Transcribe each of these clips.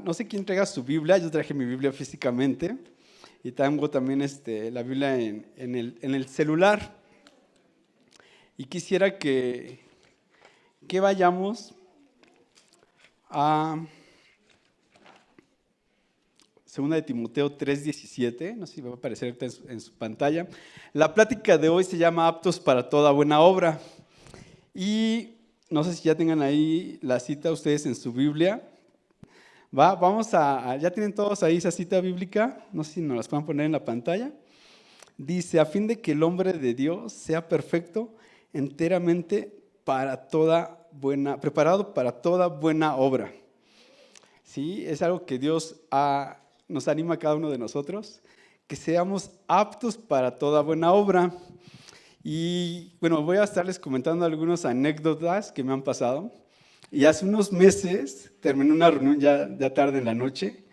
no sé quién traiga su Biblia, yo traje mi Biblia físicamente y tengo también la Biblia en el celular. Y quisiera que vayamos a 2 de Timoteo 3:17, no sé si va a aparecer en su pantalla. La plática de hoy se llama Aptos para toda buena obra. Y no sé si ya tengan ahí la cita ustedes en su Biblia. ¿Ya tienen todos ahí esa cita bíblica? No sé si nos las pueden poner en la pantalla. Dice, a fin de que el hombre de Dios sea perfecto, enteramente preparado para toda buena obra. ¿Sí? Es algo que Dios nos anima a cada uno de nosotros, que seamos aptos para toda buena obra. Y bueno, voy a estarles comentando algunas anécdotas que me han pasado. Y hace unos meses terminé una reunión ya tarde en la noche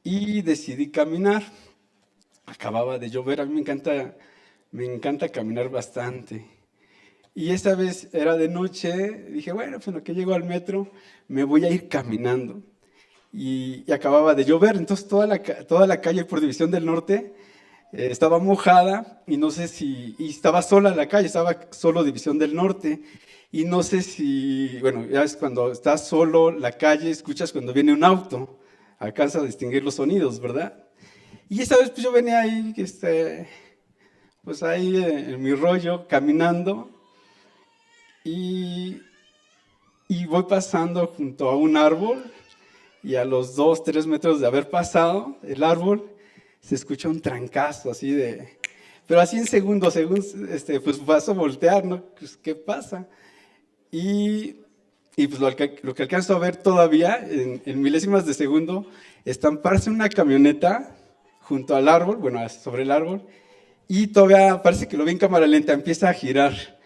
y decidí caminar. Acababa de llover, a mí me encanta caminar bastante. Y esa vez era de noche, dije, bueno, pues en lo que llego al metro, me voy a ir caminando. Y acababa de llover, entonces toda la calle por División del Norte estaba mojada y no sé y estaba sola la calle, estaba solo División del Norte. Y no sé bueno, ya ves cuando estás solo la calle, escuchas cuando viene un auto, alcanza a distinguir los sonidos, ¿verdad? Y esa vez pues yo venía ahí, pues ahí en mi rollo, caminando, y voy pasando junto a un árbol, y a los 2, 3 metros de haber pasado el árbol, se escucha un trancazo así pero así en segundos, pues paso a voltear, ¿no? Pues, ¿qué pasa? Y pues lo que alcanzo a ver todavía, en milésimas de segundo, estamparse una camioneta junto al árbol, bueno, sobre el árbol, y todavía parece que lo vi en cámara lenta, empieza a girar,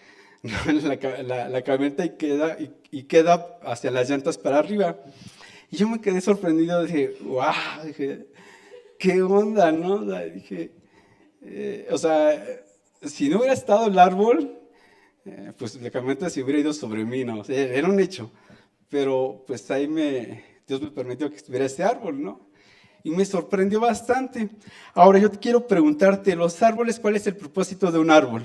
¿no? la camioneta y queda hacia las llantas para arriba. Y yo me quedé sorprendido, dije, wow, ¿qué onda, no? O sea, dije, si no hubiera estado el árbol, pues la camioneta se hubiera ido sobre mí, ¿no? O sea, era un hecho. Pero pues ahí Dios me permitió que estuviera ese árbol, ¿no? Y me sorprendió bastante. Ahora yo te quiero preguntarte, ¿los árboles, cuál es el propósito de un árbol?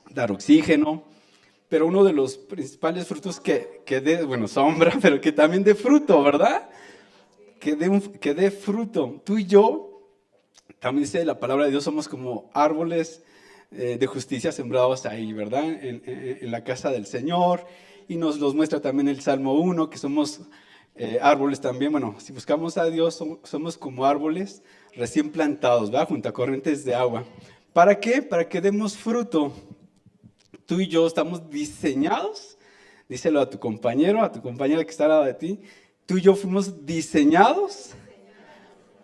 Dar oxígeno. Pero uno de los principales frutos que dé, bueno, sombra, pero que también dé fruto, ¿verdad? Que dé fruto. Tú y yo, también dice la palabra de Dios, somos como árboles de justicia sembrados ahí, ¿verdad? En la casa del Señor. Y nos los muestra también el Salmo 1, que somos árboles también. Bueno, si buscamos a Dios, somos como árboles recién plantados, ¿verdad? Junto a corrientes de agua. ¿Para qué? Para que demos fruto. Tú y yo estamos diseñados, díselo a tu compañero, a tu compañera que está al lado de ti, tú y yo fuimos diseñados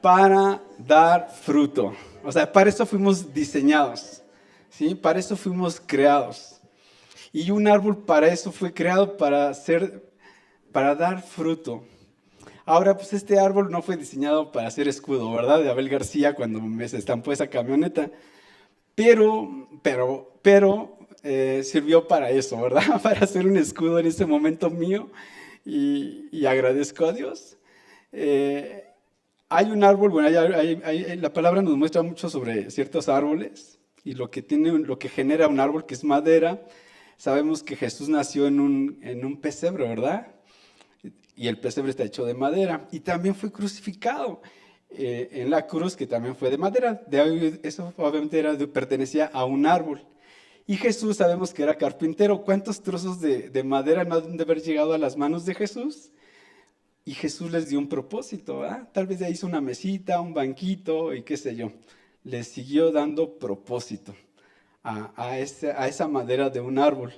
para dar fruto. O sea, para eso fuimos diseñados, ¿sí? Para eso fuimos creados. Y un árbol para eso fue creado, para dar fruto. Ahora, pues este árbol no fue diseñado para hacer escudo, ¿verdad? De Abel García cuando me se estampó esa camioneta. Pero sirvió para eso, ¿verdad? Para hacer un escudo en ese momento mío y agradezco a Dios. Hay un árbol, bueno, la palabra nos muestra mucho sobre ciertos árboles y lo que genera un árbol, que es madera. Sabemos que Jesús nació en un pesebre, ¿verdad? Y el pesebre está hecho de madera y también fue crucificado en la cruz, que también fue de madera. Eso obviamente pertenecía a un árbol. Y Jesús sabemos que era carpintero. ¿Cuántos trozos de madera no han de haber llegado a las manos de Jesús? Y Jesús les dio un propósito, ¿verdad? Tal vez hizo una mesita, un banquito y qué sé yo. Les siguió dando propósito a esa madera de un árbol.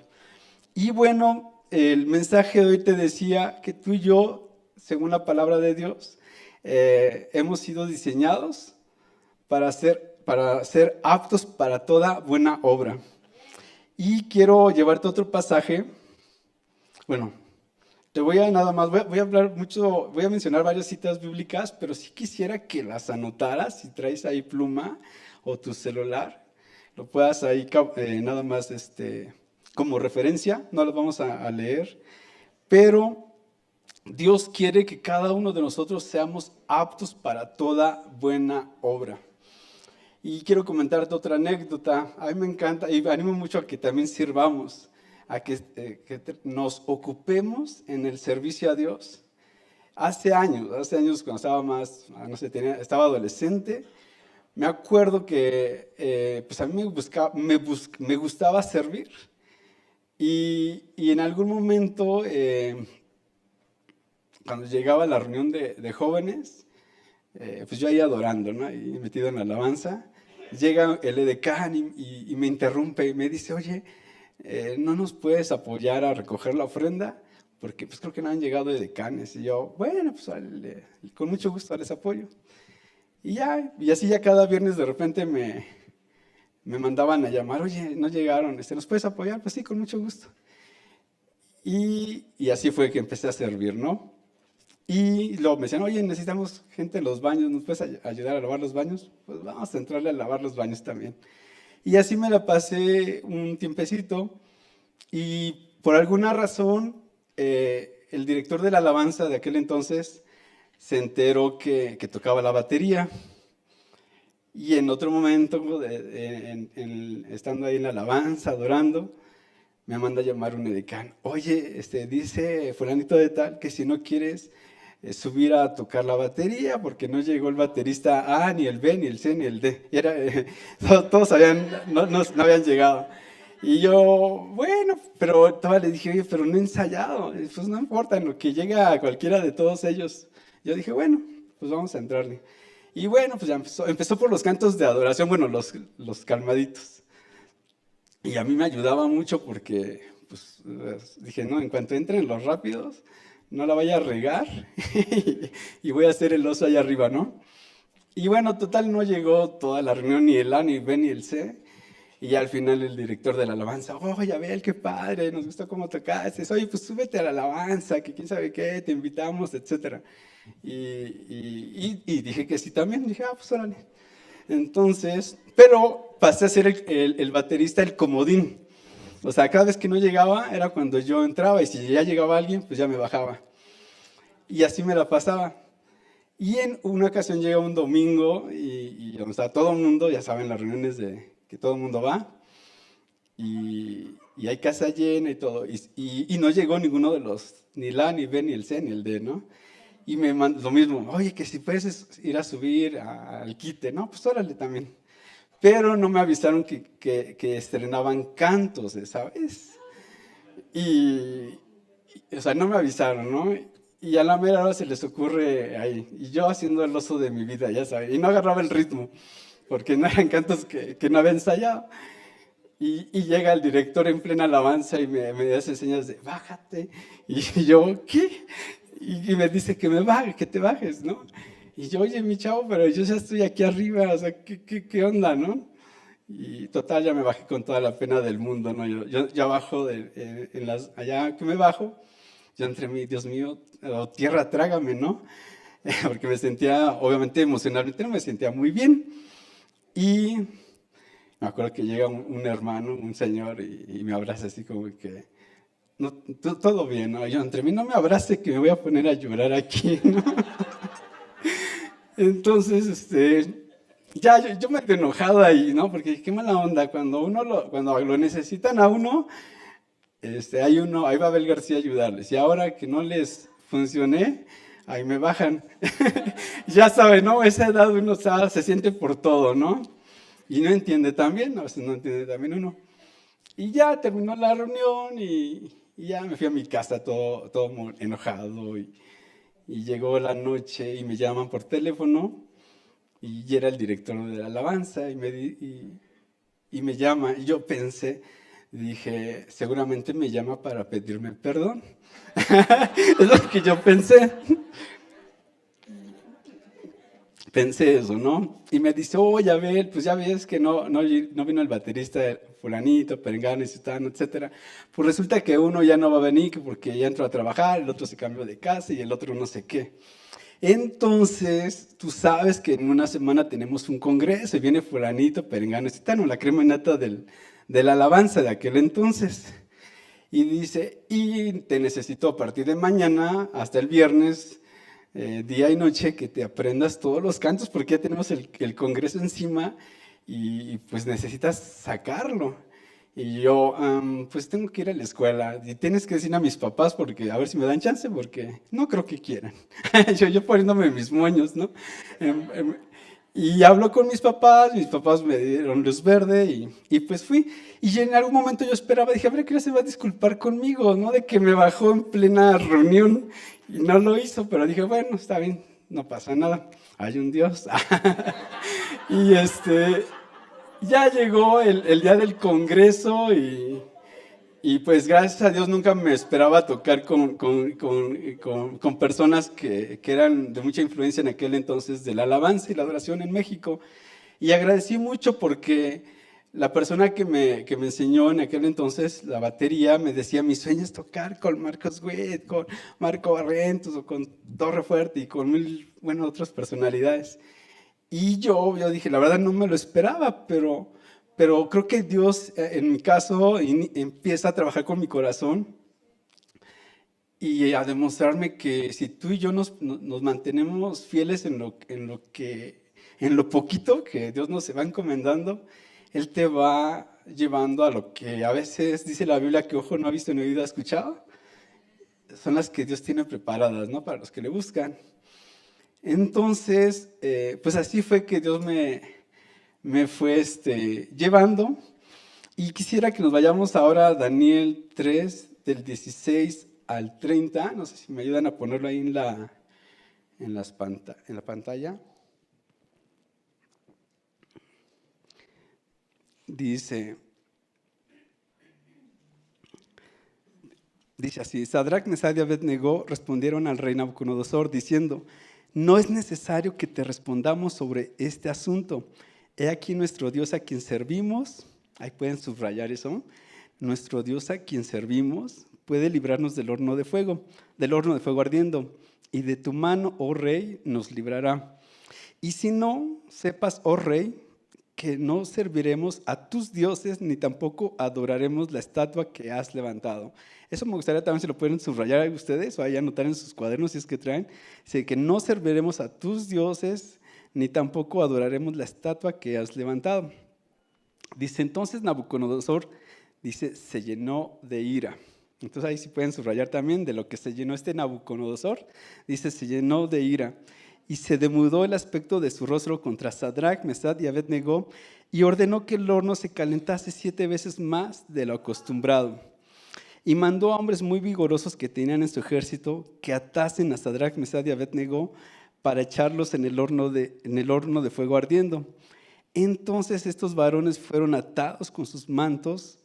Y bueno, el mensaje de hoy te decía que tú y yo, según la palabra de Dios, hemos sido diseñados para ser aptos para toda buena obra. Y quiero llevarte a otro pasaje. Bueno, voy a hablar mucho, voy a mencionar varias citas bíblicas, pero sí quisiera que las anotaras, si traes ahí pluma o tu celular, lo puedas ahí nada más como referencia, no las vamos a leer, pero Dios quiere que cada uno de nosotros seamos aptos para toda buena obra. Y quiero comentarte otra anécdota. A mí me encanta y animo mucho a que también sirvamos, a que nos ocupemos en el servicio a Dios. Hace años cuando estaba más, no sé, estaba adolescente, me acuerdo que pues a mí me gustaba servir. Y en algún momento, cuando llegaba a la reunión de jóvenes, pues yo ahí adorando, ¿no? Y metido en la alabanza, llega el edecán y me interrumpe y me dice, oye, ¿no nos puedes apoyar a recoger la ofrenda? Porque pues creo que no han llegado edecanes. Y yo, bueno, pues con mucho gusto les apoyo. Y así ya cada viernes de repente me mandaban a llamar, oye, no llegaron, ¿nos puedes apoyar? Pues sí, con mucho gusto. Y así fue que empecé a servir, ¿no? Y luego me decían, oye, necesitamos gente en los baños, ¿nos puedes ayudar a lavar los baños? Pues vamos a entrarle a lavar los baños también. Y así me la pasé un tiempecito y por alguna razón el director de la alabanza de aquel entonces se enteró que tocaba la batería. Y en otro momento, estando ahí en la alabanza, adorando, me manda a llamar un edecán. Oye, dice fulanito de tal que si no quieres subir a tocar la batería porque no llegó el baterista A, ni el B, ni el C, ni el D. Y todos no habían llegado. Y yo, bueno, pero todavía le dije, oye, pero no he ensayado. Y pues no importa, en lo que llega a cualquiera de todos ellos. Yo dije, bueno, pues vamos a entrarle. Y bueno, pues ya empezó por los cantos de adoración, bueno, los calmaditos. Y a mí me ayudaba mucho porque, pues, dije, no, en cuanto entren los rápidos, no la vaya a regar y voy a hacer el oso allá arriba, ¿no? Y bueno, total, no llegó toda la reunión, ni el A, ni el B, ni el C. Y al final el director de la alabanza, oye, Abel, qué padre, nos gustó cómo tocaste. Oye, pues súbete a la alabanza, que quién sabe qué, te invitamos, etcétera. Y dije que sí también, dije, pues órale. Entonces, pero pasé a ser el baterista, el comodín. O sea, cada vez que no llegaba era cuando yo entraba y si ya llegaba alguien, pues ya me bajaba. Y así me la pasaba. Y en una ocasión llega un domingo y donde está todo el mundo, ya saben, las reuniones de que todo el mundo va, y hay casa llena y todo, y no llegó ninguno de los, ni el A, ni B, ni el C, ni el D, ¿no? Y me mandó lo mismo, oye, que si puedes ir a subir al quite, ¿no? Pues órale también. Pero no me avisaron que estrenaban cantos esa vez. O sea, no me avisaron, ¿no? Y a la mera hora se les ocurre ahí, y yo haciendo el oso de mi vida, ya sabes, y no agarraba el ritmo porque no eran cantos que no había ensayado. Y llega el director en plena alabanza y me hace señas de, bájate. Y yo, ¿qué? Y me dice que me baje, que te bajes, ¿no? Y yo, oye, mi chavo, pero yo ya estoy aquí arriba, o sea, ¿qué onda, no? Y total, ya me bajé con toda la pena del mundo, ¿no? Yo abajo, allá que me bajo, yo entre mí, Dios mío, tierra, trágame, ¿no? Porque me sentía, obviamente, emocionalmente no me sentía muy bien. Y me acuerdo que llega un hermano, un señor, y me abraza así como que, no, todo bien, ¿no? Yo entre mí no me abrace que me voy a poner a llorar aquí, ¿no? Entonces, ya yo me he enojado ahí, ¿no? Porque qué mala onda, cuando lo necesitan a uno, ahí va Abel García a ayudarles. Y ahora que no les funcioné, ahí me bajan. Ya saben, ¿no? Esa edad uno se siente por todo, ¿no? Y no entiende también, a veces no entiende también uno. Y ya terminó la reunión y ya me fui a mi casa todo muy enojado. Y llegó la noche y me llaman por teléfono y era el director de la alabanza y me llama. Y yo dije, seguramente me llama para pedirme perdón. Es lo que yo pensé. Pensé eso, ¿no? Y me dice, oye, Abel, pues ya ves que no vino el baterista fulanito, perengano, etcétera. Pues resulta que uno ya no va a venir porque ya entró a trabajar, el otro se cambió de casa y el otro no sé qué. Entonces, tú sabes que en una semana tenemos un congreso y viene fulanito, perengano, la crema nata de la alabanza de aquel entonces. Y dice, y te necesito a partir de mañana hasta el viernes, día y noche, que te aprendas todos los cantos porque ya tenemos el congreso encima y pues necesitas sacarlo. Y yo, pues tengo que ir a la escuela y tienes que decir a mis papás porque a ver si me dan chance porque no creo que quieran. Yo poniéndome mis moños, ¿no? Em, y hablo con mis papás me dieron luz verde y pues fui. Y en algún momento yo esperaba, dije, a ver, ¿qué se va a disculpar conmigo, no? De que me bajó en plena reunión y no lo hizo, pero dije, bueno, está bien, no pasa nada, hay un Dios. Y ya llegó el día del congreso y pues gracias a Dios nunca me esperaba tocar con personas que eran de mucha influencia en aquel entonces de la alabanza y la adoración en México. Y agradecí mucho porque la persona que me enseñó en aquel entonces la batería me decía, mi sueño es tocar con Marcos Witt, con Marco Barrientos o con Torre Fuerte y con mil, bueno, otras personalidades. Y yo dije, la verdad no me lo esperaba, pero creo que Dios, en mi caso, empieza a trabajar con mi corazón y a demostrarme que si tú y yo nos mantenemos fieles en lo poquito que Dios nos va encomendando, Él te va llevando a lo que a veces dice la Biblia que ojo no ha visto ni oído ha escuchado, son las que Dios tiene preparadas, ¿no? Para los que le buscan. Entonces, pues así fue que Dios me fue llevando. Y quisiera que nos vayamos ahora a Daniel 3, del 16 al 30. No sé si me ayudan a ponerlo ahí en la pantalla. Dice así, Sadrach, Mesach y Abed-Negó respondieron al rey Nabucodonosor diciendo, no es necesario que te respondamos sobre este asunto. He aquí nuestro Dios a quien servimos, ahí pueden subrayar eso, nuestro Dios a quien servimos puede librarnos del horno de fuego ardiendo, y de tu mano, oh rey, nos librará. Y si no, sepas, oh rey, que no serviremos a tus dioses, ni tampoco adoraremos la estatua que has levantado. Eso me gustaría también si lo pueden subrayar ustedes o ahí anotar en sus cuadernos si es que traen. Dice que no serviremos a tus dioses, ni tampoco adoraremos la estatua que has levantado. Dice entonces Nabucodonosor, se llenó de ira. Entonces ahí sí pueden subrayar también de lo que se llenó Nabucodonosor. Dice, se llenó de ira. Y se demudó el aspecto de su rostro contra Sadrach, Mesach y Abed-Negó y ordenó que el horno se calentase 7 veces más de lo acostumbrado. Y mandó a hombres muy vigorosos que tenían en su ejército que atasen a Sadrach, Mesach y Abed-Negó para echarlos en el horno de fuego ardiendo. Entonces estos varones fueron atados con sus mantos,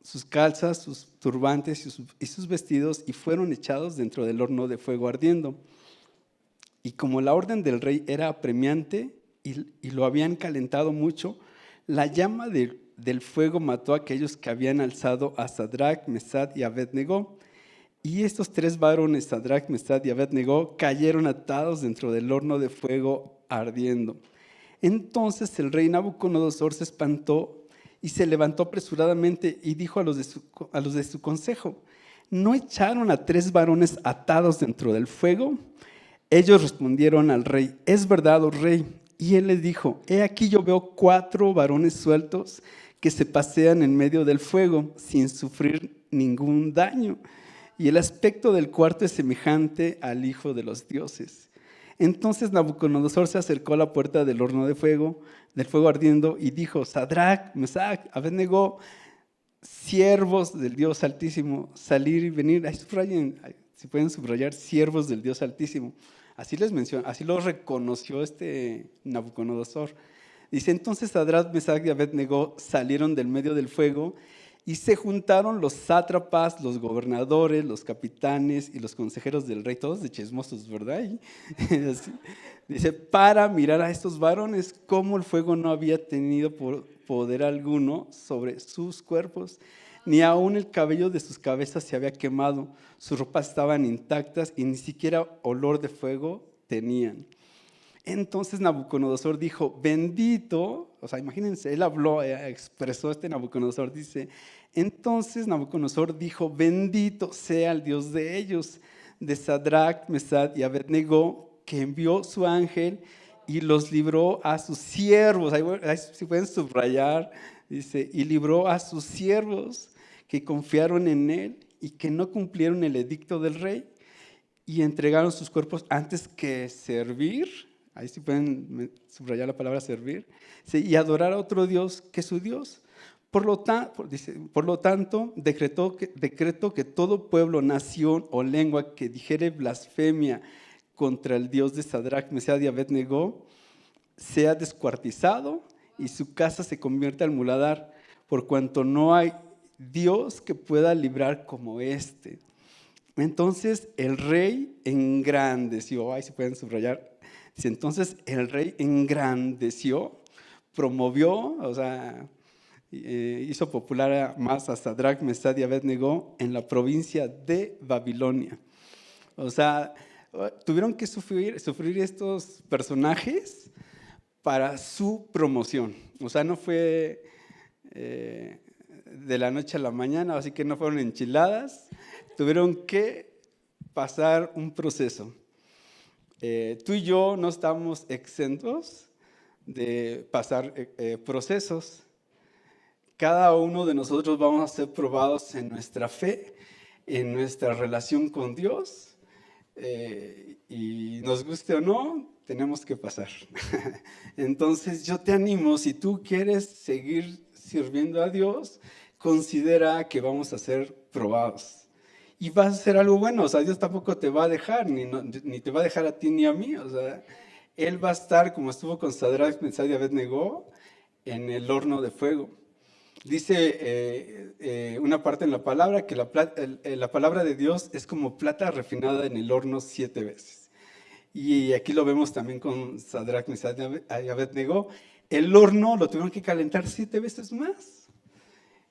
sus calzas, sus turbantes y sus vestidos y fueron echados dentro del horno de fuego ardiendo. Y como la orden del rey era apremiante y lo habían calentado mucho, la llama del fuego mató a aquellos que habían alzado a Sadrach, Mesach y Abed-Negó. Y estos 3 varones, Sadrach, Mesach y Abed-Negó, cayeron atados dentro del horno de fuego ardiendo. Entonces el rey Nabucodonosor se espantó y se levantó apresuradamente y dijo a los de su consejo, ¿no echaron a 3 varones atados dentro del fuego? Ellos respondieron al rey, es verdad, oh rey. Y él les dijo, he aquí yo veo 4 varones sueltos que se pasean en medio del fuego sin sufrir ningún daño. Y el aspecto del cuarto es semejante al Hijo de los dioses. Entonces Nabucodonosor se acercó a la puerta del horno del fuego ardiendo y dijo, Sadrach, Mesach, Abed-Negó, siervos del Dios Altísimo, salir y venir. Ahí subrayen, si pueden subrayar, siervos del Dios Altísimo. Así les menciona, así los reconoció Nabucodonosor. Dice, entonces Sadrach, Mesach y Abed-Negó salieron del medio del fuego y se juntaron los sátrapas, los gobernadores, los capitanes y los consejeros del rey, todos de chismosos, ¿verdad? Dice, para mirar a estos varones, cómo el fuego no había tenido poder alguno sobre sus cuerpos, ni aún el cabello de sus cabezas se había quemado, sus ropas estaban intactas y ni siquiera olor de fuego tenían. Entonces Nabucodonosor dijo, bendito, o sea, imagínense, él habló, expresó Nabucodonosor, dice, entonces Nabucodonosor dijo, bendito sea el Dios de ellos, de Sadrach, Mesach y Abednego, que envió su ángel y los libró a sus siervos. Ahí si pueden subrayar, dice, y libró a sus siervos que confiaron en él y que no cumplieron el edicto del rey y entregaron sus cuerpos antes que servir. Ahí sí pueden subrayar la palabra servir. Sí, y adorar a otro Dios que su Dios. Por lo tanto, decreto que todo pueblo, nación o lengua que dijere blasfemia contra el Dios de Sadrach, Mesach y Abednego sea descuartizado y su casa se convierta en muladar, por cuanto no hay Dios que pueda librar como este. Entonces el rey engrandeció, ahí se pueden subrayar, dice, entonces el rey engrandeció, promovió, o sea, hizo popular más a Sadrach, Mesach y Abednego en la provincia de Babilonia. O sea, tuvieron que sufrir estos personajes para su promoción. O sea, no fue de la noche a la mañana, así que no fueron enchiladas. Tuvieron que pasar un proceso. Tú y yo no estamos exentos de pasar procesos. Cada uno de nosotros vamos a ser probados en nuestra fe, en nuestra relación con Dios, y nos guste o no, tenemos que pasar. Entonces yo te animo, si tú quieres seguir sirviendo a Dios, considera que vamos a ser probados. Y vas a hacer algo bueno, o sea, Dios tampoco te va a dejar, ni te va a dejar a ti ni a mí, o sea, Él va a estar como estuvo con Sadrach, Mesach y Abednego en el horno de fuego. Dice una parte en la palabra que la palabra de Dios es como plata refinada en el horno 7 veces. Y aquí lo vemos también con Sadrach, Mesach y Abednego. El horno lo tuvieron que calentar 7 veces más.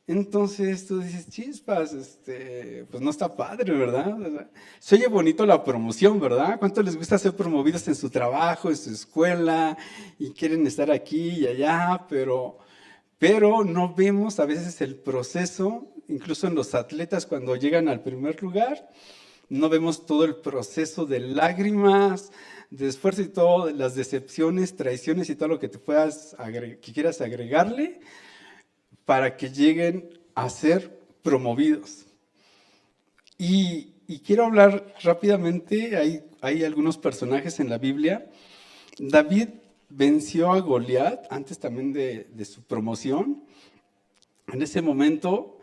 Entonces tú dices, chispas, pues no está padre, ¿verdad? O sea, se oye bonito la promoción, ¿verdad? ¿Cuánto les gusta ser promovidos en su trabajo, en su escuela, y quieren estar aquí y allá, pero no vemos a veces el proceso, incluso en los atletas cuando llegan al primer lugar, no vemos todo el proceso de lágrimas, de esfuerzo y todo, de las decepciones, traiciones y todo lo que que quieras agregarle para que lleguen a ser promovidos. Y quiero hablar rápidamente, hay algunos personajes en la Biblia. David venció a Goliat antes también de su promoción. En ese momento,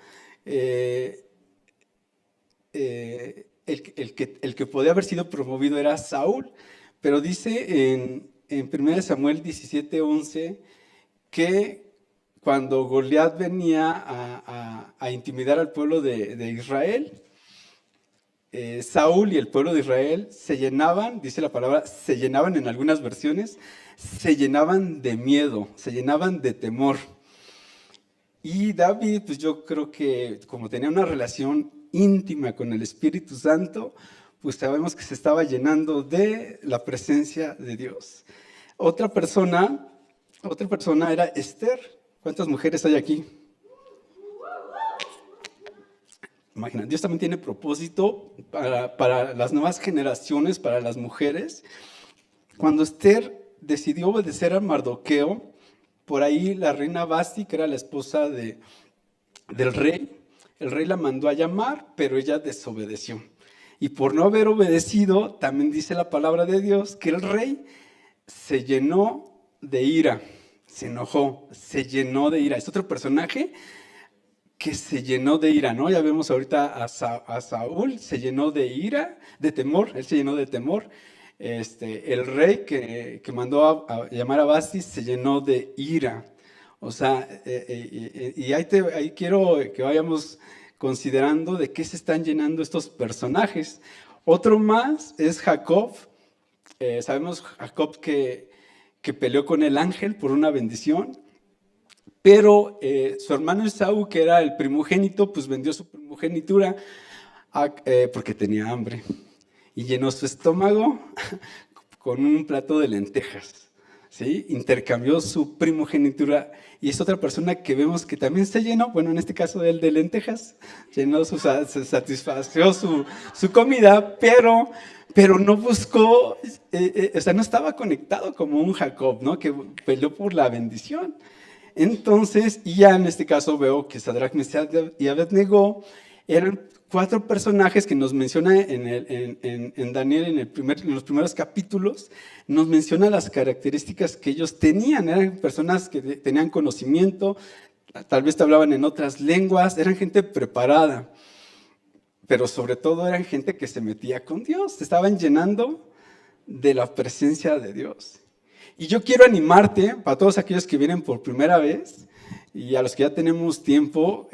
el que podía haber sido promovido era Saúl, pero dice en 1 Samuel 17:11 que cuando Goliat venía a intimidar al pueblo de Israel, Saúl y el pueblo de Israel se llenaban, dice la palabra, se llenaban en algunas versiones, se llenaban de miedo, se llenaban de temor. Y David, pues yo creo que como tenía una relación íntima con el Espíritu Santo, pues sabemos que se estaba llenando de la presencia de Dios. Otra persona era Esther. ¿Cuántas mujeres hay aquí? Imagina, Dios también tiene propósito para las nuevas generaciones, para las mujeres. Cuando Esther decidió obedecer a Mardoqueo, por ahí la reina Vasti, que era la esposa del rey, el rey la mandó a llamar, pero ella desobedeció. Y por no haber obedecido, también dice la palabra de Dios que el rey se llenó de ira, se enojó, se llenó de ira. Es otro personaje que se llenó de ira, ¿no? Ya vemos ahorita a Saúl, se llenó de ira, de temor, él se llenó de temor. El rey que mandó a llamar a Vasti se llenó de ira. O sea, y ahí quiero que vayamos considerando de qué se están llenando estos personajes. Otro más es Jacob. Sabemos Jacob que peleó con el ángel por una bendición. Pero su hermano Esaú, que era el primogénito, pues vendió su primogenitura porque tenía hambre. Y llenó su estómago con un plato de lentejas. ¿Sí? Intercambió su primogenitura y es otra persona que vemos que también se llenó, bueno, en este caso él de lentejas, llenó se satisfació su comida, pero no buscó, o sea, no estaba conectado como un Jacob, ¿no? Que peleó por la bendición. Entonces, y ya en este caso veo que Sadrach, Mesach y Abednego eran 4 personajes que nos menciona en Daniel en los primeros capítulos, nos menciona las características que ellos tenían. Eran personas que tenían conocimiento, tal vez te hablaban en otras lenguas, eran gente preparada, pero sobre todo eran gente que se metía con Dios, se estaban llenando de la presencia de Dios. Y yo quiero animarte, para todos aquellos que vienen por primera vez, y a los que ya tenemos tiempo,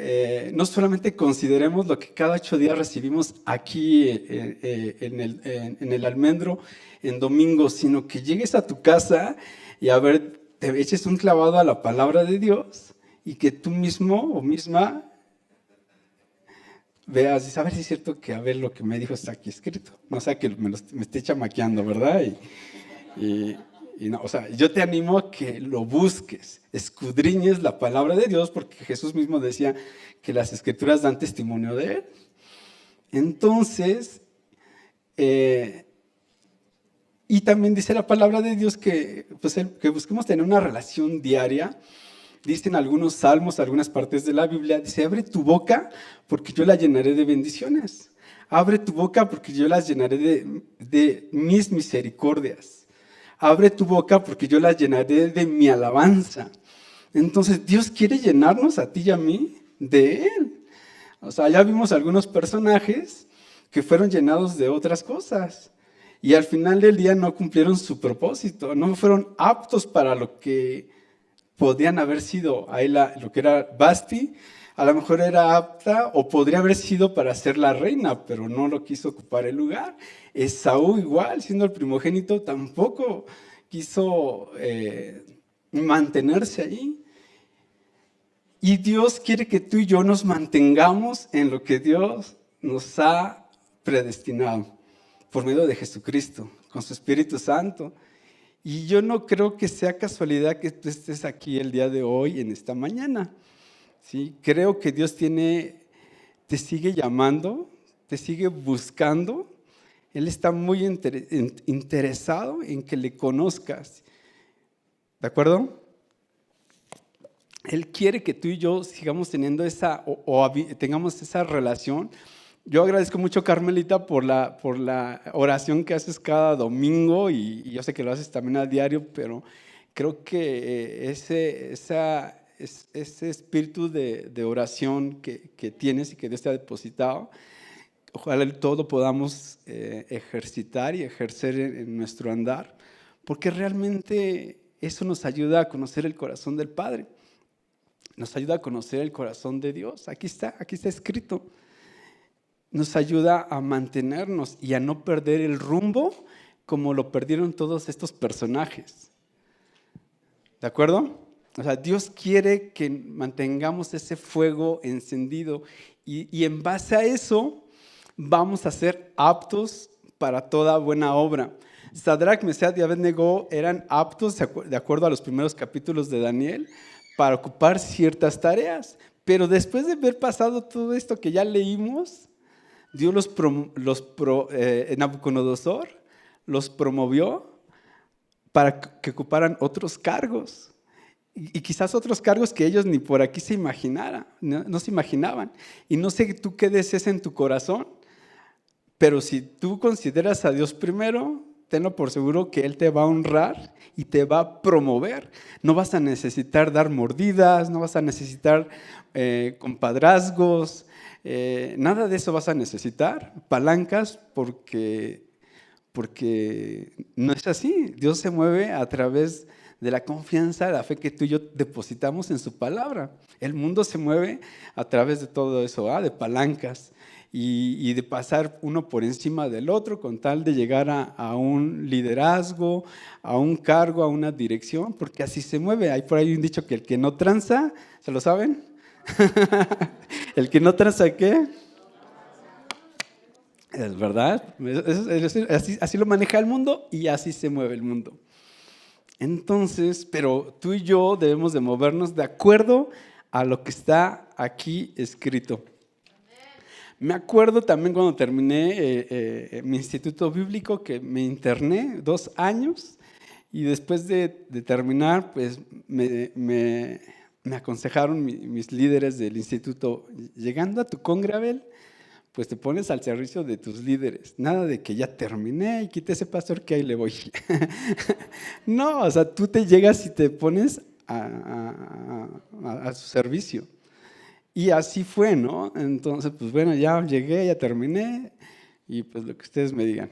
no solamente consideremos lo que cada 8 días recibimos aquí en el Almendro en domingo, sino que llegues a tu casa y a ver, te eches un clavado a la palabra de Dios y que tú mismo o misma veas, dices, a ver si es cierto que a ver lo que me dijo está aquí escrito. No sea que me esté chamaqueando, ¿verdad? Y no, o sea, yo te animo a que lo busques, escudriñes la palabra de Dios, porque Jesús mismo decía que las escrituras dan testimonio de Él. Entonces, y también dice la palabra de Dios que busquemos tener una relación diaria. Dicen algunos salmos, algunas partes de la Biblia, dice, abre tu boca porque yo la llenaré de bendiciones. Abre tu boca porque yo las llenaré de mis misericordias. Abre tu boca porque yo la llenaré de mi alabanza. Entonces Dios quiere llenarnos a ti y a mí de Él. O sea, ya vimos algunos personajes que fueron llenados de otras cosas y al final del día no cumplieron su propósito, no fueron aptos para lo que podían haber sido. Ahí lo que era Basti, a lo mejor era apta o podría haber sido para ser la reina, pero no lo quiso ocupar el lugar. Esaú igual, siendo el primogénito, tampoco quiso mantenerse allí. Y Dios quiere que tú y yo nos mantengamos en lo que Dios nos ha predestinado por medio de Jesucristo, con su Espíritu Santo. Y yo no creo que sea casualidad que tú estés aquí el día de hoy, en esta mañana. ¿Sí? Creo que Dios te sigue llamando, te sigue buscando. Él está muy interesado en que le conozcas. ¿De acuerdo? Él quiere que tú y yo sigamos teniendo tengamos esa relación. Yo agradezco mucho, Carmelita, por la oración que haces cada domingo y yo sé que lo haces también a diario, pero creo que ese espíritu de oración que tienes y que Dios te ha depositado, ojalá todo lo podamos ejercitar y ejercer en nuestro andar, porque realmente eso nos ayuda a conocer el corazón del Padre, nos ayuda a conocer el corazón de Dios. Aquí está escrito. Nos ayuda a mantenernos y a no perder el rumbo como lo perdieron todos estos personajes. ¿De acuerdo? O sea, Dios quiere que mantengamos ese fuego encendido y en base a eso vamos a ser aptos para toda buena obra. Sadrach, Mesach y Abednego eran aptos, de acuerdo a los primeros capítulos de Daniel, para ocupar ciertas tareas. Pero después de haber pasado todo esto que ya leímos, Dios Nabucodonosor los promovió para que ocuparan otros cargos. Y quizás otros cargos que ellos ni por aquí se imaginaran, no se imaginaban. Y no sé tú qué desees en tu corazón, pero si tú consideras a Dios primero, tenlo por seguro que Él te va a honrar y te va a promover. No vas a necesitar dar mordidas, no vas a necesitar compadrazgos, nada de eso vas a necesitar, palancas, porque no es así. Dios se mueve a través de la confianza, la fe que tú y yo depositamos en su palabra. El mundo se mueve a través de todo eso, de palancas y de pasar uno por encima del otro con tal de llegar a un liderazgo, a un cargo, a una dirección, porque así se mueve. Hay por ahí un dicho que el que no tranza, ¿se lo saben? El que no tranza, ¿qué? Es verdad, así lo maneja el mundo y así se mueve el mundo. Entonces, pero tú y yo debemos de movernos de acuerdo a lo que está aquí escrito. Me acuerdo también cuando terminé mi instituto bíblico que me interné 2 años y después de terminar, pues me aconsejaron mis líderes del instituto, llegando a tu congregación, pues te pones al servicio de tus líderes. Nada de que ya terminé y quité ese pastor que ahí le voy. No, o sea, tú te llegas y te pones a su servicio. Y así fue, ¿no? Entonces, pues bueno, ya llegué, ya terminé y pues lo que ustedes me digan.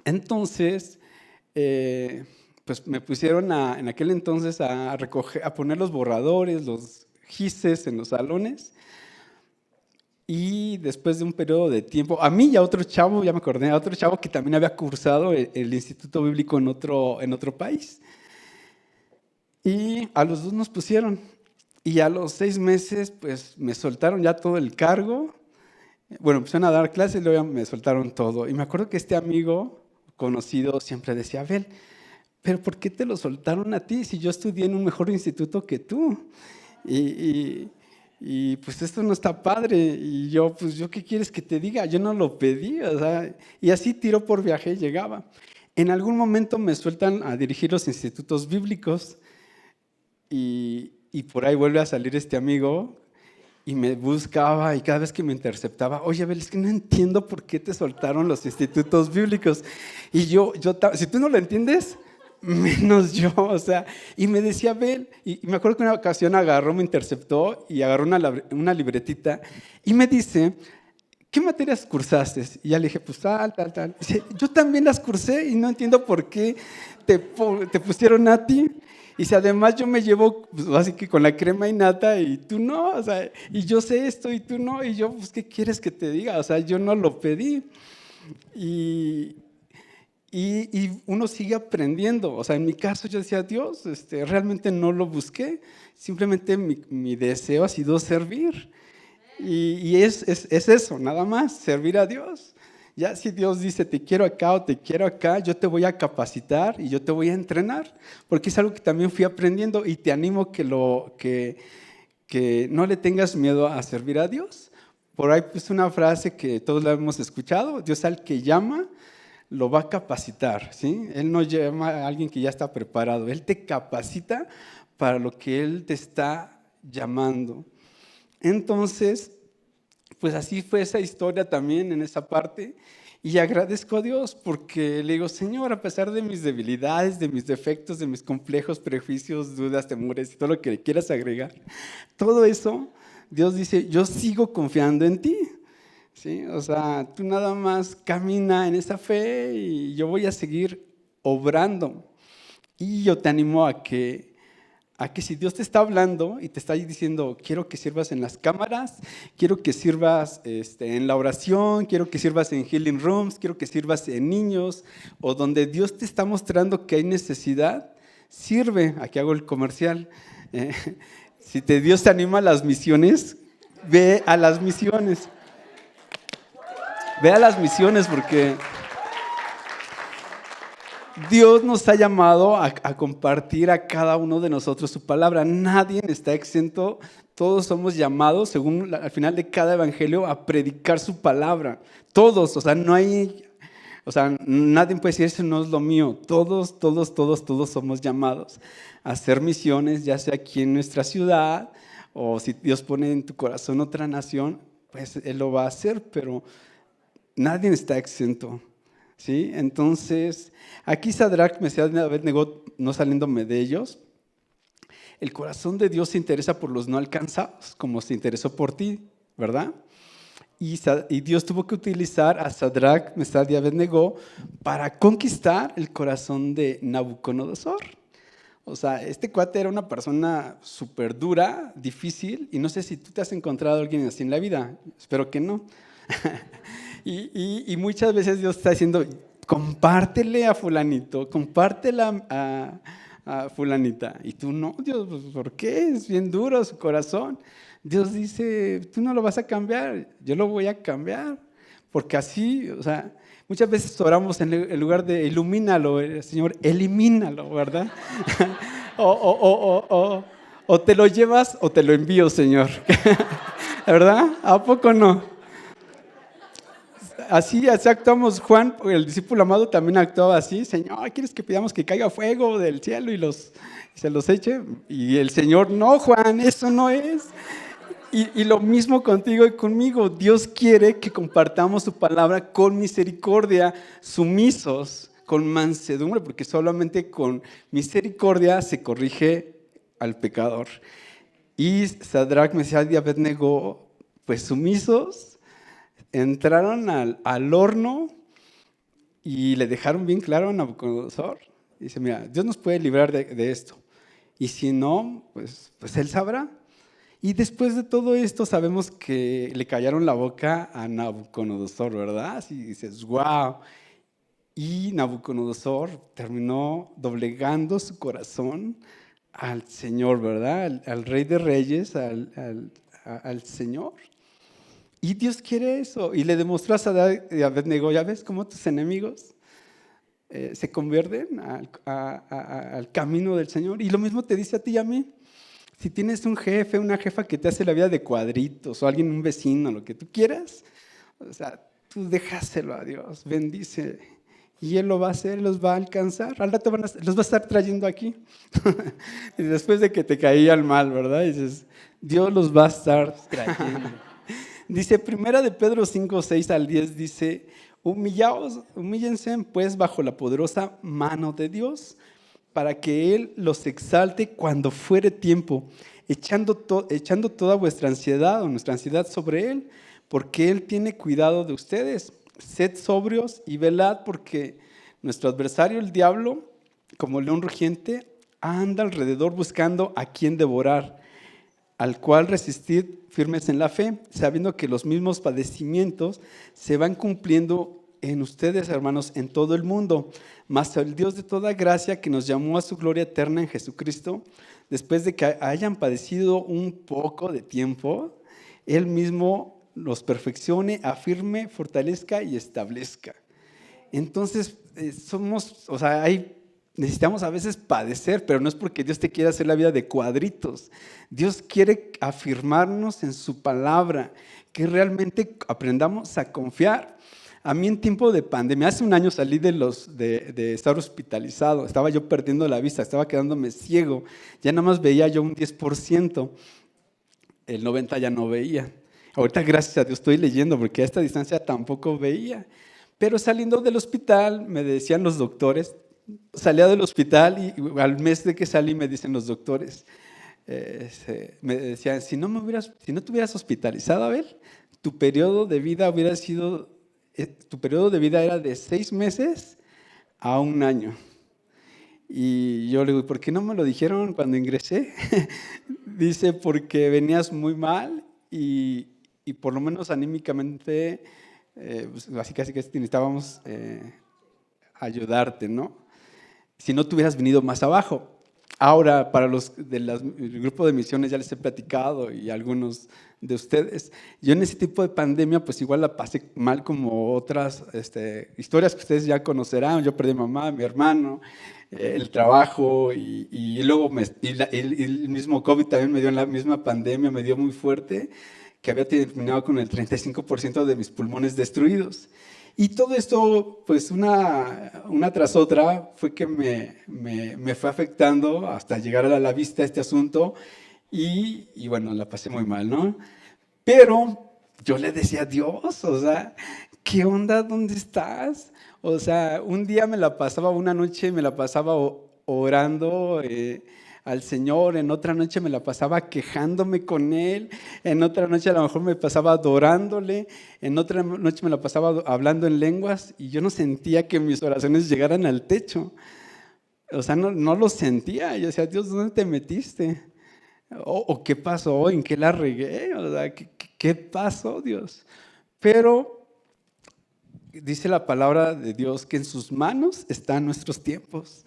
Entonces, pues me pusieron en aquel entonces a poner los borradores, los gises en los salones. Y después de un periodo de tiempo, a mí y a otro chavo, ya me acordé, a otro chavo que también había cursado el Instituto Bíblico en otro país. Y a los dos nos pusieron. Y a los 6 meses, pues me soltaron ya todo el cargo. Bueno, empezaron a dar clases y luego me soltaron todo. Y me acuerdo que este amigo conocido siempre decía, Abel, ¿pero por qué te lo soltaron a ti si yo estudié en un mejor instituto que tú? Y pues esto no está padre. Y yo, pues yo, ¿qué quieres que te diga? Yo no lo pedí, o sea, y así tiro por viaje llegaba. En algún momento me sueltan a dirigir los institutos bíblicos y por ahí vuelve a salir este amigo y me buscaba y cada vez que me interceptaba, oye, Abel, es que no entiendo por qué te soltaron los institutos bíblicos. Y yo si tú no lo entiendes, menos yo, o sea, y me decía Abel, y me acuerdo que una ocasión agarró, me interceptó y agarró una libretita y me dice, ¿qué materias cursaste? Y ya le dije, pues tal. Dice, yo también las cursé y no entiendo por qué te pusieron a ti. Y si además yo me llevo, pues, así que con la crema y nata y tú no, o sea, y yo sé esto y tú no, y yo, pues, ¿qué quieres que te diga? O sea, yo no lo pedí. Y uno sigue aprendiendo. O sea, en mi caso yo decía, Dios, realmente no lo busqué, simplemente mi deseo ha sido servir. Y es eso, nada más, servir a Dios. Ya si Dios dice te quiero acá o te quiero acá, yo te voy a capacitar y yo te voy a entrenar, porque es algo que también fui aprendiendo y te animo que no le tengas miedo a servir a Dios. Por ahí pues una frase que todos la hemos escuchado, Dios al que llama lo va a capacitar, ¿sí? Él no llama a alguien que ya está preparado, Él te capacita para lo que Él te está llamando. Entonces, pues así fue esa historia también en esa parte y agradezco a Dios porque le digo, Señor, a pesar de mis debilidades, de mis defectos, de mis complejos, prejuicios, dudas, temores y todo lo que le quieras agregar, todo eso, Dios dice, yo sigo confiando en ti, ¿sí? O sea, tú nada más camina en esa fe y yo voy a seguir obrando y yo te animo a que si Dios te está hablando y te está diciendo, quiero que sirvas en las cámaras, quiero que sirvas en la oración, quiero que sirvas en healing rooms, quiero que sirvas en niños, o donde Dios te está mostrando que hay necesidad, sirve. Aquí hago el comercial. Si Dios te anima a las misiones, ve a las misiones. Ve a las misiones porque Dios nos ha llamado a compartir a cada uno de nosotros su palabra. Nadie está exento. Todos somos llamados, según al final de cada evangelio, a predicar su palabra. Todos, o sea, no hay, o sea, nadie puede decir, eso no es lo mío. Todos somos llamados a hacer misiones, ya sea aquí en nuestra ciudad, o si Dios pone en tu corazón otra nación, pues Él lo va a hacer, pero nadie está exento. ¿Sí? Entonces, aquí Sadrach, Mesías y Abednego, no saliéndome de ellos, el corazón de Dios se interesa por los no alcanzados, como se interesó por ti, ¿verdad? Y Dios tuvo que utilizar a Sadrach, Mesías y Abednego para conquistar el corazón de Nabucodonosor. O sea, este cuate era una persona súper dura, difícil, y no sé si tú te has encontrado a alguien así en la vida, espero que no. Y muchas veces Dios está diciendo, compártele a fulanito, compártela a fulanita. Y tú, no, Dios, pues, ¿por qué? Es bien duro su corazón. Dios dice, tú no lo vas a cambiar, yo lo voy a cambiar. porque así, o sea, muchas veces oramos en lugar de ilumínalo, Señor, elimínalo, ¿verdad? o, o, o, o, o, o te lo llevas o te lo envío, Señor. ¿Verdad? ¿A poco no? Así actuamos. Juan, el discípulo amado, también actuaba así. Señor, ¿quieres que pidamos que caiga fuego del cielo y se los eche? Y el Señor, no, Juan, eso no es. Y lo mismo contigo y conmigo. Dios quiere que compartamos su palabra con misericordia, sumisos, con mansedumbre, porque solamente con misericordia se corrige al pecador. Y Sadrach, Mesach y Abednego, pues sumisos, entraron al horno y le dejaron bien claro a Nabucodonosor. Dice, mira, Dios nos puede librar de esto. Y si no, pues Él sabrá. Y después de todo esto sabemos que le callaron la boca a Nabucodonosor, ¿verdad? Así dices, wow. Y Nabucodonosor terminó doblegando su corazón al Señor, ¿verdad? Al Rey de Reyes, al Señor. Y Dios quiere eso. Y le demostró a Sadrach y Abednego, ¿ya ves cómo tus enemigos se convierten al camino del Señor? Y lo mismo te dice a ti y a mí. Si tienes un jefe, una jefa que te hace la vida de cuadritos, o alguien, un vecino, lo que tú quieras, o sea, tú déjaselo a Dios, bendice. Y Él lo va a hacer, los va a alcanzar. Al rato los va a estar trayendo aquí. Y después de que te caía mal, ¿verdad? Y dices, Dios los va a estar trayendo. Dice, primera de Pedro 5, 6 al 10, dice, humíllense pues bajo la poderosa mano de Dios, para que Él los exalte cuando fuere tiempo, echando toda vuestra ansiedad o nuestra ansiedad sobre Él, porque Él tiene cuidado de ustedes. Sed sobrios y velad, porque nuestro adversario, el diablo, como león rugiente, anda alrededor buscando a quien devorar, al cual resistid firmes en la fe, sabiendo que los mismos padecimientos se van cumpliendo en ustedes, hermanos, en todo el mundo. Mas el Dios de toda gracia, que nos llamó a su gloria eterna en Jesucristo, después de que hayan padecido un poco de tiempo, Él mismo los perfeccione, afirme, fortalezca y establezca. Entonces, necesitamos a veces padecer, pero no es porque Dios te quiera hacer la vida de cuadritos. Dios quiere afirmarnos en su palabra, que realmente aprendamos a confiar. A mí en tiempo de pandemia, hace un año salí de estar hospitalizado, estaba yo perdiendo la vista, estaba quedándome ciego, ya nada más veía yo un 10%, el 90% ya no veía. Ahorita gracias a Dios estoy leyendo porque a esta distancia tampoco veía. Pero saliendo del hospital me decían los doctores, salía del hospital y al mes de que salí me dicen los doctores, me decían, si no te hubieras hospitalizado, Abel, tu periodo de vida era de 6 meses a 1 año. Y yo le digo, ¿por qué no me lo dijeron cuando ingresé? Dice, porque venías muy mal y por lo menos anímicamente, pues, casi necesitábamos ayudarte, ¿no? Si no te hubieras venido más abajo. Ahora, para los del grupo de misiones ya les he platicado y algunos de ustedes, yo en ese tipo de pandemia pues igual la pasé mal como otras historias que ustedes ya conocerán. Yo perdí a mi mamá, a mi hermano, el trabajo y luego el mismo COVID también me dio en la misma pandemia, me dio muy fuerte, que había terminado con el 35% de mis pulmones destruidos. Y todo esto, pues una tras otra, fue que me fue afectando hasta llegar a la vista este asunto y bueno, la pasé muy mal, ¿no? Pero yo le decía a Dios, o sea, ¿qué onda? ¿Dónde estás? O sea, una noche me la pasaba orando al Señor, en otra noche me la pasaba quejándome con Él, en otra noche a lo mejor me pasaba adorándole, en otra noche me la pasaba hablando en lenguas y yo no sentía que mis oraciones llegaran al techo. O sea, no lo sentía. Yo decía, Dios, ¿dónde te metiste? ¿O qué pasó? ¿En qué la regué? O sea, ¿qué pasó, Dios? Pero dice la palabra de Dios que en sus manos están nuestros tiempos.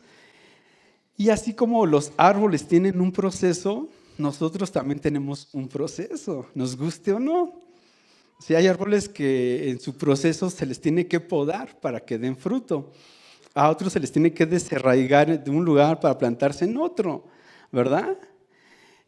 Y así como los árboles tienen un proceso, nosotros también tenemos un proceso, nos guste o no. Sí, hay árboles que en su proceso se les tiene que podar para que den fruto. A otros se les tiene que desarraigar de un lugar para plantarse en otro, ¿verdad?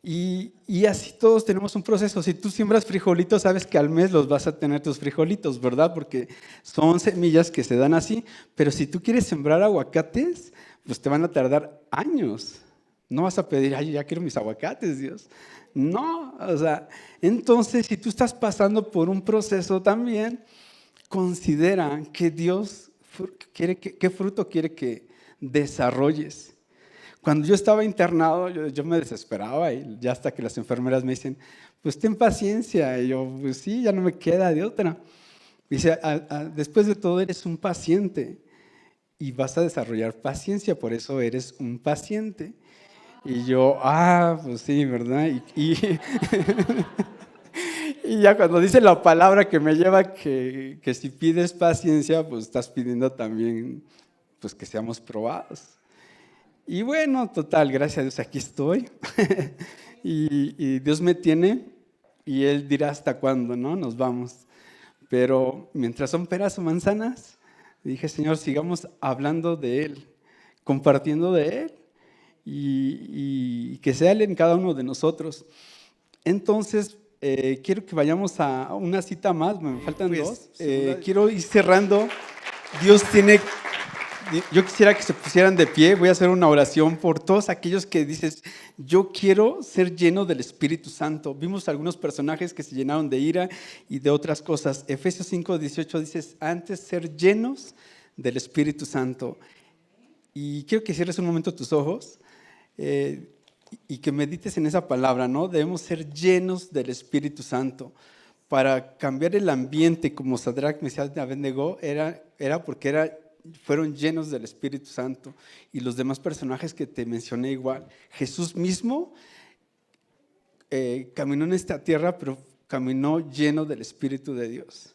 Y así todos tenemos un proceso. Si tú siembras frijolitos, sabes que al mes los vas a tener tus frijolitos, ¿verdad? Porque son semillas que se dan así. Pero si tú quieres sembrar aguacates, pues te van a tardar años. No vas a pedir, ay, ya quiero mis aguacates, Dios. No, o sea, entonces si tú estás pasando por un proceso también, considera que Dios quiere qué fruto quiere que desarrolles. Cuando yo estaba internado, yo me desesperaba y ya hasta que las enfermeras me dicen, pues ten paciencia. Y yo, pues sí, ya no me queda de otra. Dice, después de todo eres un paciente y vas a desarrollar paciencia, por eso eres un paciente. Y yo, pues sí, ¿verdad? Y ya cuando dice la palabra que me lleva que si pides paciencia, pues estás pidiendo también pues que seamos probados. Y bueno, total, gracias a Dios aquí estoy. y Dios me tiene y Él dirá hasta cuándo, ¿no? Nos vamos. Pero mientras son peras o manzanas, dije, Señor, sigamos hablando de Él, compartiendo de Él y que sea Él en cada uno de nosotros. Entonces, quiero que vayamos a una cita más, me faltan dos. Quiero ir cerrando. Dios tiene... Yo quisiera que se pusieran de pie, voy a hacer una oración por todos aquellos que dices, yo quiero ser lleno del Espíritu Santo. Vimos algunos personajes que se llenaron de ira y de otras cosas. Efesios 5:18 dice, antes ser llenos del Espíritu Santo. Y quiero que cierres un momento tus ojos y que medites en esa palabra, ¿no? Debemos ser llenos del Espíritu Santo. Para cambiar el ambiente, como Sadrach, Mesías y Abednego, era porque fueron llenos del Espíritu Santo. Y los demás personajes que te mencioné igual. Jesús mismo caminó en esta tierra, pero caminó lleno del Espíritu de Dios.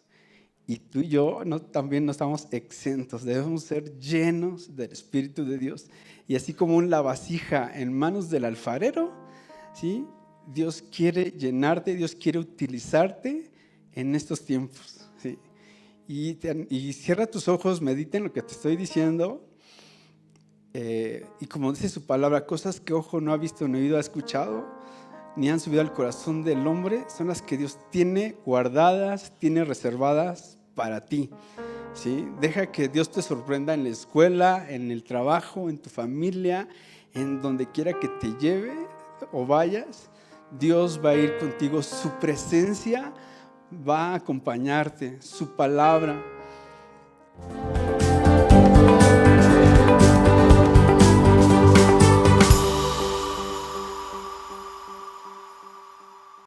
Y tú y yo también no estamos exentos, debemos ser llenos del Espíritu de Dios. Y así como la vasija en manos del alfarero, ¿sí? Dios quiere llenarte, Dios quiere utilizarte en estos tiempos, ¿sí? Y cierra tus ojos, medita en lo que te estoy diciendo. Y como dice su palabra, cosas que ojo no ha visto, ni oído ha escuchado, ni han subido al corazón del hombre, son las que Dios tiene guardadas, tiene reservadas para ti, ¿sí? Deja que Dios te sorprenda en la escuela, en el trabajo, en tu familia, en donde quiera que te lleve o vayas. Dios va a ir contigo, su presencia va a acompañarte, su palabra